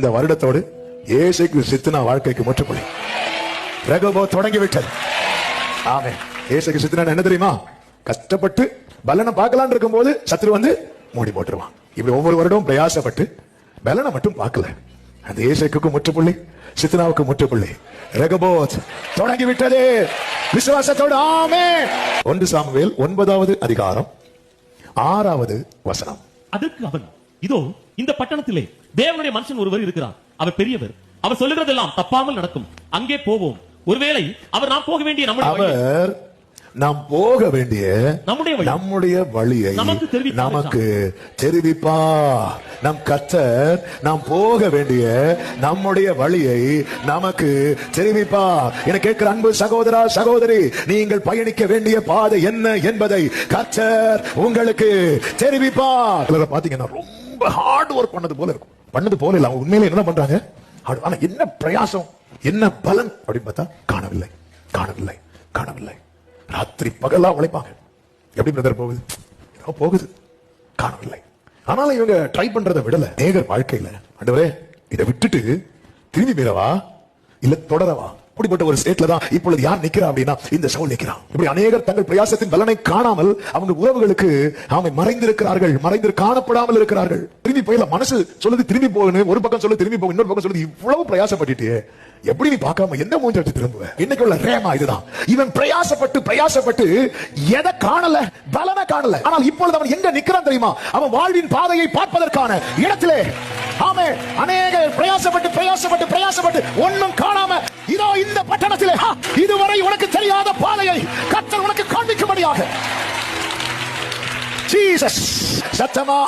இந்த வருடத்தோடு இயேசுக்கு சித்தனா வாழ்க்கைக்கு முற்றுப்புள்ளி. ரகபோ தொடங்கிவிட்டது. ஆமென். இயேசுக்கு சித்தனா என்ன தெரியுமா? கஷ்டப்பட்டு பலனை பார்க்கலான்னு இருக்கும் போது சத்துரு வந்து மூடி போட்டுருவான். இப்படி ஒவ்வொரு வருடமும் பிரயாசப்பட்டு பலனை மட்டும் பார்க்கல. அந்த இயேசுக்கு முற்றுப்புள்ளி, சித்தனாவுக்கு முற்றுப்புள்ளி. ரகபோத் தொடங்கிவிட்டது விசுவாசத்தோடு. ஆமென். 1 சாமுவேல் 9வது அதிகாரம் 6வது வசனம். அதற்கு அவன், இதோ இந்த பட்டணத்திலே தேவனுடைய மனுஷன் ஒருவர் இருக்கிறார். அவர் பெரியவர். அவர் சொல்லுகிறதெல்லாம் தப்பாமல் நடக்கும். அங்கே போவோம். ஒருவேளை அவர் நாம் போக வேண்டிய நம்முடைய வழியை நமக்கு தெரிவிப்பா. நம் கர்த்தர் நாம் போக வேண்டிய நம்முடைய வழியை நமக்கு தெரிவிப்பா. என கேட்கிற அன்பு சகோதரா சகோதரி, நீங்கள் பயணிக்க வேண்டிய பாதை என்ன என்பதை கர்த்தர் உங்களுக்கு தெரிவிப்பா. பாத்தீங்கன்னா ரொம்ப ஹார்ட் ஒர்க் பண்ணது போல இருக்கும். பண்ணது போல இல்ல, அவங்க உண்மையில என்ன பண்றாங்க? ஆனா என்ன பிரயாசம், என்ன பலன் அப்படின்னு பார்த்தா காணவில்லை, காணவில்லை, காணவில்லை. ராத்திரி பகலா உழைப்பாங்க. எப்படி பிரதர் போகுது? போகுது, காணவில்லை. ஆனாலும் இவங்க ட்ரை பண்றதை விடல. நேகர் வாழ்க்கையில ஆண்டவரே இதை விட்டுட்டு திரும்பி மீறவா இல்ல தொடரவா? அப்படிப்பட்ட ஒரு ஸ்டேட்ல தான் இப்பொழுது யார் நிக்கிறா அப்படின்னா இந்த சவுல் நிக்கிறான். இப்படி அநேகர் தங்கள் பிரயாசத்தின் பலனை காணாமல் அவங்க உறவுகளுக்கு மறைந்திருக்கிறார்கள், மறைந்து காணப்படாமல் இருக்கிறார்கள். திரும்பி போயில மனசு சொல்லுது திரும்பி போகணும், ஒரு பக்கம் சொல்லு திரும்பி போக, இன்னொரு பக்கம் சொல்லுது இவ்வளவு பிரயாசப்பட்டுட்டு எப்படி நீ பார்க்காம எந்த மூஞ்சி வச்சு திரும்புவ? இன்னைக்கு உள்ள ரேமா இதுதான். இவன் பிரயாசப்பட்டு எதை காணல? பலனை காணல. ஆனால் இப்பொழுது அவன் எங்க நிக்கிறான் தெரியுமா? அவன் வாழ்வின் பாதையை பார்ப்பதற்கான இடத்திலே. ஆமே, அநேக பிரயாசப்பட்டு ஒன்னும் காணாம இதோ இந்த பட்டணத்திலே இதுவரை உனக்கு தெரியாத பாதையை கர்த்தர் உனக்கு காண்பிக்கும்படியாக. ஜீசஸ் சத்தமா